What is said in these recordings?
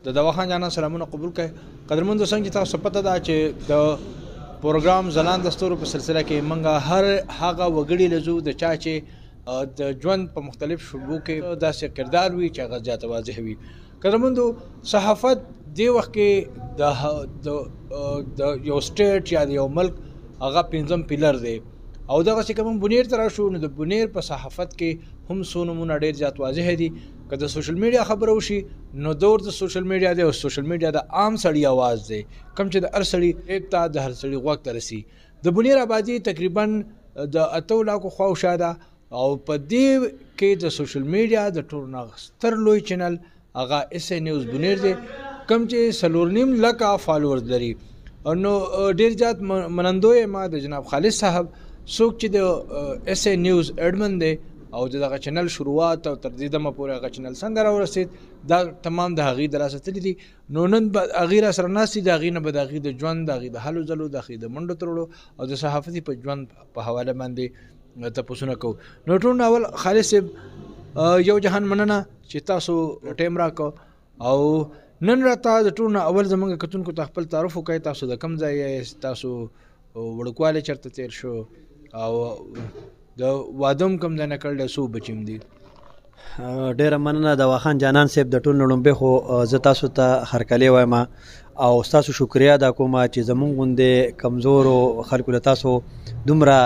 د دواخان جانان سلامونه قبول کړئ. قدرمنو دوستان چې تاسو پته ده چې د پروګرام ځلانده ستورو په سلسله کې موږ هر هغه وګړي لزو د چا چې د ژوند په مختلف شعبو کې داسې کردار وي چې هغه زیات واضح وي. قدرمنو صحافت دې وخت کې د یو سټیټ یا د یو ملک هغه پنځم پیلر دی او دغه چې کوم بنیر ته راشو نو د بنیر په صحافت کې هم څو نمونه ډېر زیات واضح دي. که د سوشل میډیا خبره وشي نو دور د سوشل میډیا دی او سوشل میډیا د عام سړي आवाज دی کوم چې د هر سړي ته د هر سړي غوږ ته رسي. د بنیر آبادي تقریبا د 8 لاکو خواوشا ده او په دې کې د سوشل میډیا د ټولو ستر لوی چینل هغه اس ای نیوز بنیر دی کوم چې 4.5 لکه فالوورز لري. نو ډېر زیات منندوی ما د جناب خالد صاحب څوک چې د اس ای نیوز اډمن دی او دغه چینل شروعات او تر دې دمه پورې هغه چینل څنګه راورسید دا تمام د هغې د لاسه تللي دي. نو نن به هغې را سره ناست دي د هغې نه به د هغې د ژوند د هغې د هلو ځلو د هغې د منډو ترړو او د صحافتي په ژوند په حواله باندې تپوسونه کوو. نو ټول اول خالد صاحب یو جهان مننه چې تاسو ټایم راکړو او نن راته د ټول اول زموږ کتونکو ته خپل تعارف وکړئ. تاسو د کوم ځای یاست؟ تاسو وړوکوالی چېرته تېر شو او د وادم کوم ځای نه کړلی څو بچیم دي؟ ډېره مننه دواخان جانان صاحب د ټول نه لومبې خو زه تاسو ته هرکلی وایم او ستاسو شکریا ادا کوم چې زمونږ غوندې کمزورو خلکو له تاسو دومره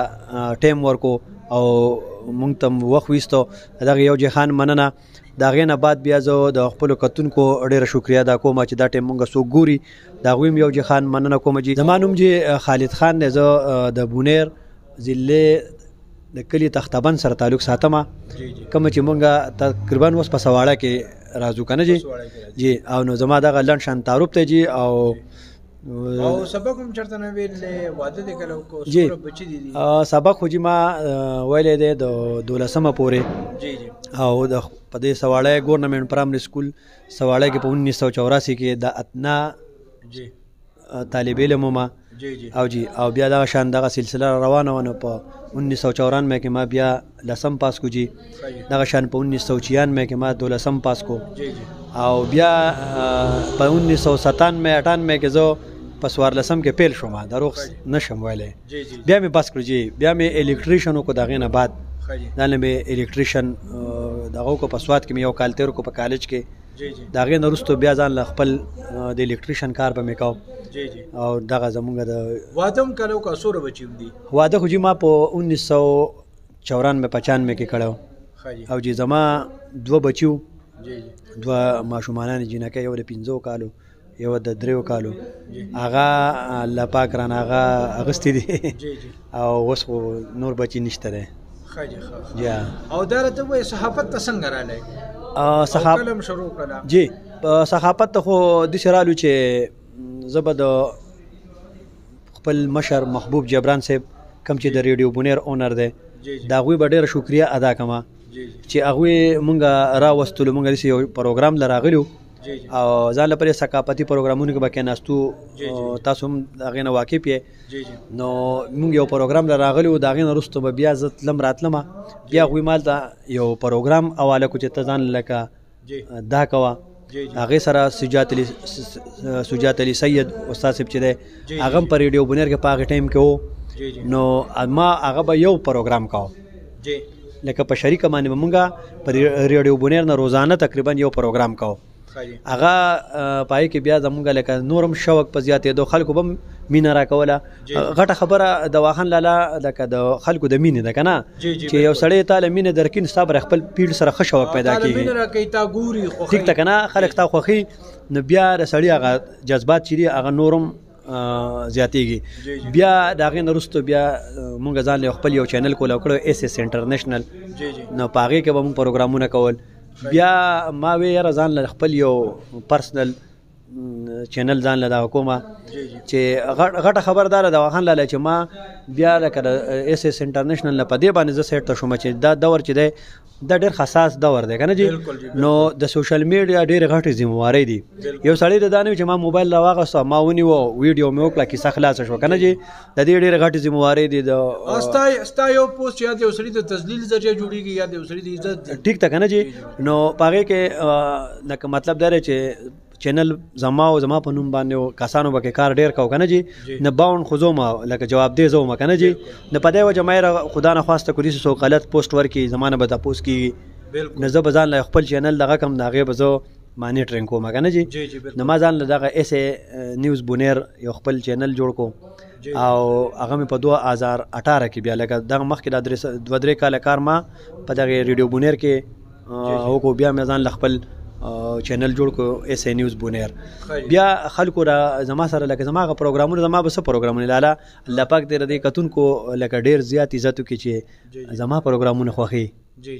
ټایم ورکو او مونږ ته وخت ویستو. دغه یو جهان مننه. د هغې نه بعد بیا زه د خپلو کتونکو ډېره شکریا ادا کوم چې دا ټایم مونږ څوک ګوري. د هغوی هم یو جهان مننه کوم. زما نوم چې خالد خان دی، زه د بونیر ضلع د کلي تختبند سره تعلق ساتم کومه چې مونږ تقریبا اوس په سواړه کې راځو که نه جی او نو زما دغه لنډ شان تعارف دی جی او سبق هم چېرته نه ویلې واده دې کله وکړو څومره بچي دي؟ سبق خو جی ما ویلی دی د 12مه پورې او د په دې سواړی ګورنمنټ پرایمري سکول سواړی کې په 1984 کې د اتنا طالب علم وم او جی او بیا دغه شان دغه سلسله روانه وه. نو په 1994 کې ما بیا 10م پاس کو جی دغه شان په 1996 کې ما 12م پاس کو او بیا په 1997 کې زه په 14 کې پیل شوم دروغ نشم ویلی. بیا مې بس کړو جی بیا مې الکتریشن وکړو. د هغې نه بعد دا نه مې الکتریشن دغه وکړو په سوات کې مې یو کال تېر وکړو په کالج کې. د هغې نه وروسته بیا ځان له خپل د الکتریشن کار به مې کوم او دغه زمونږ د واده هم کله وکړه څومره بچي هم دي؟ واده خو جي ما په 1994-95 کې کړی او جی زما 2 بچي وو، 2 ماشومانان جینکۍ، یو د 15 کالو یو د 3 کالو. هغه الله پاک رانه هغه اغوستی دي او اوس خو نور بچي نشته دی. او دا راته ووایه صحافت ته څنګه رالی؟ صحافت شروع کړه جی صحافت ته خو داسې رالو چې زه به د خپل مشر محبوب جبران صاحب کوم چې د ریډیو بونیر اونر دی د هغوی به ډېره شکریه ادا کوم چې هغوی مونږ راوستلو. مونږ داسې یو پروګرام له راغلي او ځان لپاره ثقافتي پروګرامونو کې به کېناستو، تاسو هم د هغې نه واقف یې. نو مونږ یو پروګرام له راغلي و، د هغې نه وروسته به بیا زه تلم راتلمه. بیا هغوی مال ته یو پروګرام حواله کړو چې ته ځان لکه دا کوه. هغې سره سجات علي سید استاد صاحب چې دی هغه هم په ریډیو بونیر کې په هغې ټایم کې و. نو ما هغه به یو پروګرام کوو لکه په شریکه باندې به مونږ په ریډیو بونیر نه روزانه تقریبا یو پروګرام کوو. هغه پای کې بیا زمونږ لکه نورم شوق په زیاتېدو، خلکو به مینه راکوله. غټه خبره د واخان لالا لکه د خلکو د مینې ده که نه چې یو سړی تا له مینې درکړي ستا به خپل پیډ سره ښه شوق پیدا کېږي. ټیک ده که نه، خلک تا خوښي نو بیا د سړي هغه جذبات چې دي هغه نورم زیاتېږي. بیا د هغې نه وروسته بیا مونږ ځان له خپل یو چینل کولاو کړی اس اس انټرنیشنل. نو په هغې کې به مونږ پروګرامونه کول. بیا ما وی یاره ځان له خپل یو پرسنل چینل ځان له دغه کومه چې غټه خبردار د واخان لاله چې ما بیا لکه د اس اس انټرنیشنل نه په دې باندې زه سیټ ته شوم چې دا دور چې دی دا ډېر حساس دور دی که نه جی. نو د سوشل میډیا ډېرې غټې ذمهوارۍ دي. یو سړی د دا نه وي چې ما موبایل راواخیسته ما ونیوه ویډیو مې وکړه کیسه خلاصه شوه که نه جی. د دې ډېرې غټې ذمهوارۍ دي. ستا یو پوسټ یا د یو سړي د تذلیل ذریعه جوړېږي یا د یو سړي د عزت ټیک ده که نه جی. نو په هغې کې لکه مطلب دا دی چې چینل زما او زما په نوم باندې کسانو به کار ډیر کو کنه جی نه باون خو ما لکه جواب دی زو ما کنه جی نه په دې وجه مې خدا نه خواسته کولی سو غلط پوسټ ورکی زمانه به تاسو کی نه زه بزان لا خپل چینل دغه کم داغه بزو مانیټرینګ کوم کنه جی نه ما ځان دغه اس نیوز بونیر یو خپل چینل جوړ کو او هغه مې په 2018 کې بیا لکه دغه مخکې د 2-3 کال کار ما په دغه ریډیو بونیر کې او کو بیا مې ځان خپل چینل جوړ کو اس نیوز بونیر بیا خلکو را زما سره لکه زما غ پروګرامونه زما به څه پروګرامونه لاله الله پاک دې ردی کتون کو لکه ډیر زیات عزت کی چې زما پروګرامونه خوخي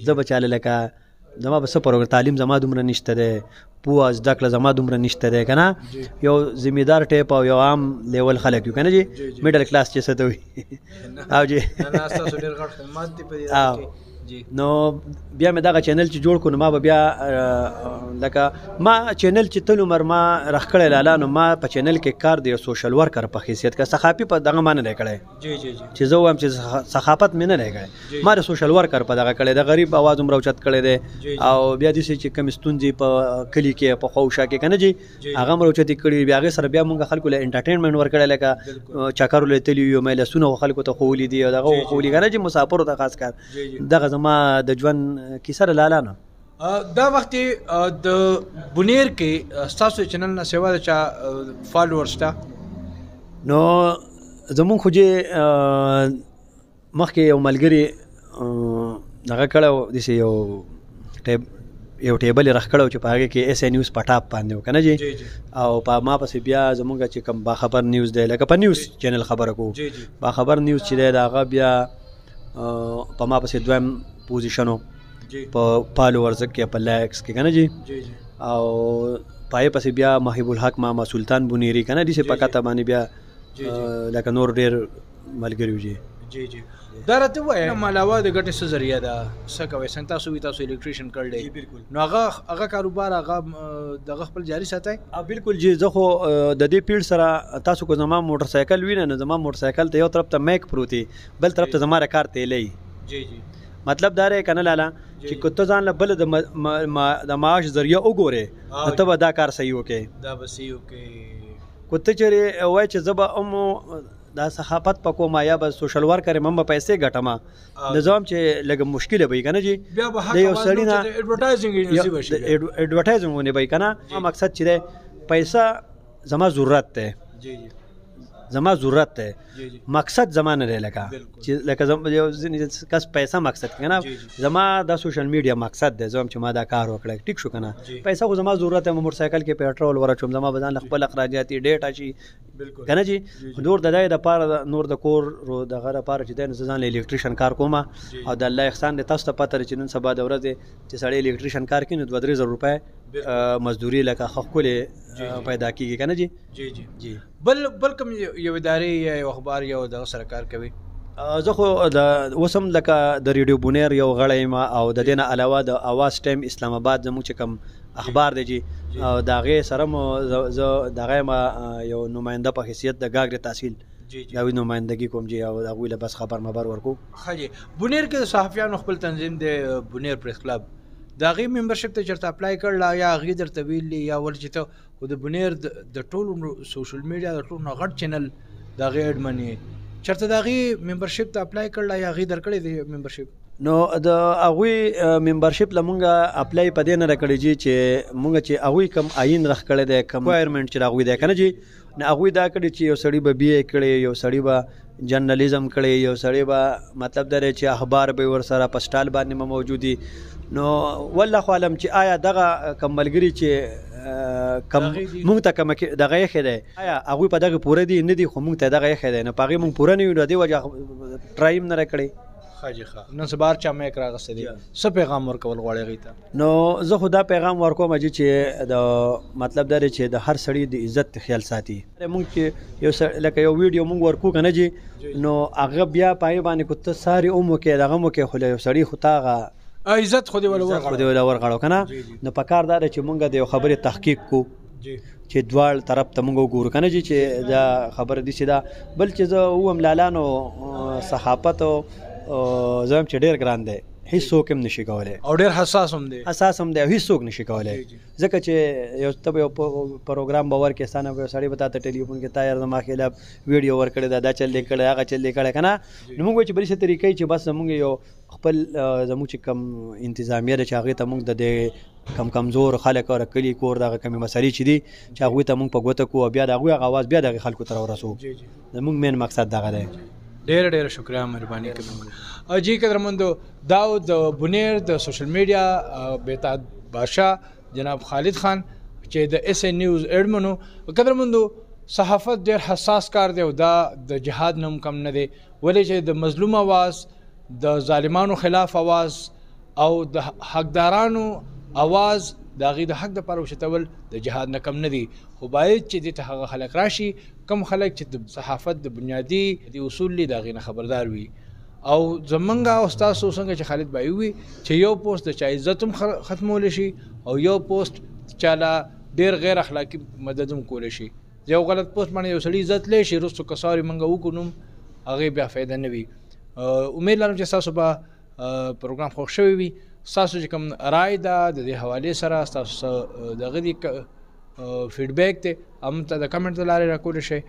زه بچاله لکه زما به څه پروګرام تعلیم زما دومره نشته ده پوه از دکله زما دومره نشته ده کنه یو ذمہدار ټیپ او یو عام لیول خلک یو کنه جی میډل کلاس چې څه ته وي او جی نه تاسو ډیر غټ خدمات دی په نو بیا مې دغه چینل چې جوړ کو نو ما بیا لکه ما چینل چې تل عمر ما رخکړې لاله نو ما په چینل کې کار دی سوشل ورکر په حیثیت کا صحافي په دغه معنی نه کړي جی جی چې زه وایم چې صحافت مې نه کړي ما د سوشل ورکر په دغه کړي د غریب आवाज عمر اوچت کړي دي او بیا د چې کمستونځي په کلی کې په خوشا کې کنه جی هغه عمر اوچت کړي بیا هغه سره بیا مونږ خلکو له انټرټینمنت ورکړل لکه چکر له تلی یو مې له سونه خلکو ته خولي دي دغه خولي کنه جی مسافر ته خاص کار دغه ما د ژوند کیسه لاله نو دا وخت د بونیر کې تاسو چینل نه سیوا د چا فالوورز تا نو زمون خو چې مخکې یو ملګری هغه کړه د یو ټیبل راخکړو چې په هغه کې اس نیوز پټاپ باندې کنه جی او په ما پسې بیا زمونږ چې کوم با خبر نیوز دی لکه په نیوز چینل خبره کو با خبر نیوز چې دی هغه بیا په ما پسې دویم پوزیشنو په فالوورز کې په لایکس کې کنه جی او پای پسې بیا محبوب الحق ماما سلطان بونیری کنه دي چې پکاته باندې بیا لکه نور ډیر ملګریو جی جی دا راته وای نو علاوه د ګټې څه ذریعہ ده څه کوي څنګه تاسو وی تاسو الیکټریشن کړل بالکل نو هغه کاروبار هغه دغه خپل جاری ساتي بالکل جی زه خو د دې پیړ سره تاسو کو زما موټر سایکل وینئ نو زما موټر سایکل ته یو طرف ته میک پروتي بل طرف ته زما کار تیلې جی جی مطلب دا رې کنه لاله چې کوته ځان له بل د معاش ذریعہ وګوره ته به دا کار صحیح وکې دا به صحیح وکې کوته چې وای چې زبا دا صحافت پکو ما یا به سوشل ورکر مم پیسې ګټما نظام چې لګ مشکل به کنه جی بیا به یو سړی نه ایڈورټایزینګ نصیب شي ایڈورټایزینګ ونه به کنه مقصد چې پیسې زما ضرورت ته جی جی زما ضرورت ته مقصد زمانه لري لکه چې لکه زما یو کس پیسې مقصد کنه زما د سوشل میډیا مقصد ده زم چې ما دا کار وکړم ټیک شو کنه پیسې خو زما ضرورت ته موټر سایکل کې پېټرول ورچوم زما بدن خپل اخراجات ډیټا شي کنه جی نور د دای د پاره نور د کور رو د غره پاره چې د ځان الیکټریشن کار کوم او د الله احسان د تاسو ته پته چې نن سبا د ورځې چې سړی الیکټریشن کار کوي نو 2-3 روپے مزدوري لکه خپل پیدا کیږي کنه جی جی جی بل کوم یو ادارې یا یو اخبار یو د سرکار کوي زه خو د وسم لکه د ریډیو بونیر یو غړی ما او د دینه علاوه د اواز ټایم اسلام آباد زموږ چې کوم اخبار دی جی او داغه سره زه داغه ما یو نماینده په حیثیت د گاګر تحصیل دا وی نمائندګي کوم جی او دغه له بس خبر ورکو خجی بونیر کې صحافیانو خپل تنظیم دی بونیر پریس کلب داغه ممبرشپ ته چرته اپلای کړل یا غی درته ویل یا ورچته خو د بونیر د ټولو سوشل میډیا د ټولو غټ چینل داغه اډمنی چرته داغه ممبرشپ ته اپلای کړل یا غی درکړی دی ممبرشپ نو د هغه ممبرشپ لمونګه اپلای پدې نه راکړی جی چې مونږ چې هغه کم عین رخ کړی دی کم ریکوایرمنٹ چې هغه دی کنه جی نه هغه دا کړی چې یو سړی به بی ای کړی یو سړی به جرنالیزم کړی یو سړی به مطلب دا چې اخبار به ور سره پسټال باندې موجودي نو والله عالم چې آیا دغه کملګری چې کم مونږ ته کوم دغه یې خره آیا هغه په دغه پوره دی نه دی خو مونږ ته دغه یې خره نه پاغي مونږ پوره نه یو دی وجه ټرایم نه کړی خاجي ښه نن سبار چا مې کرا غسه دي څه پیغام ورکول غواړي غیته نو زه خدا پیغام ورکوم چې د مطلب دا چې د هر سړی د عزت خیال ساتي مونږ چې یو لکه یو ویډیو مونږ ورکو کنه جی نو هغه بیا پای باندې کوته ساری عمر کې دغه مو کې خو یو سړی خطاغه عزت خو دې ول ورغړو کنه نو پکار دا چې مونږ د خبرې تحقیق کو چې دوال طرف ته مونږ وګورو کنه چې دا خبر دي چې دا بل چې زه ووم لالانو صحافت او زم چې ډیر ګران دی هیڅوک هم نشي کولی او ډېر حساس هم دی اساس هم دی او هیڅوک نشي کولی ځکه چې یو ته یو پروګرام به ورکې ستانه یو سړی به تا ته ټلیفون کې تا یار زما خلاف ویډیو ورکړی دا چل دی کړی هغه چل دی کړی که نه نو موږ وایو چې بلې څه طریقې چې بس زموږ یو خپل زموږ چې کم انتظامیه ده چې هغې ته موږ د دې کمزور خلک او کلي کور دغه کمې مسلې چې دي چې هغوی ته موږ په ګوته کړو او بیا د هغوی هغه اواز بیا دغې خلکو ته راورسوو زموږ مین مقصد دغه دی ډېره شکریه مهرباني کوم جی قدرمندو دا د بونیر د سوشل میډیا بهتاد بادشاه جناب خالد خان چې د اس ان نیوز ایډمنو قدرمندو صحافت ډېر حساس کار دی او دا د جهاد نه هم کم نه دی ولې چې د مظلوم اواز د ظالمانو خلاف اواز او د حقدارانو اواز د هغې د حق دپاره اوچتول د جهاد نه کم نه دي خو باید چې دې ته هغه خلک راشي کم خلک چې د صحافت د بنیادي د اصول دي د هغې نه خبردار وي او زمونږ او ستاسو څنګه چې خالد بایي وي چې یو پوسټ د چا عزت هم ختمولی شي او یو پوسټ چاله ډېر غیر اخلاقي مدد هم کولی شي یو غلط پوسټ باندې یو سړي عزت لی شي وروستو که ساري موږ وکړو نوم هغې بیا فایده نه وي امید لرم چې ستاسو به پروګرام خوښ شوی وي ستاسو چې کوم رای ده د دې حوالې سره ستاسو دغه دي فیډبیک دی هم ته د کمنټ د لارې راکولی شئ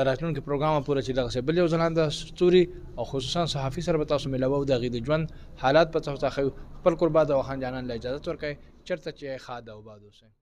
راتلونکي پروګرام پوره چې دغسې بل یو ځلانده ستوري او خصوصا صحافي سره به تاسو ملاوه او د هغې د ژوند حالات به تاسو ته ښیو خپل کوربا د وخان جانان له اجازت ورکوئ چېرته چې ښاد او باد اوسئ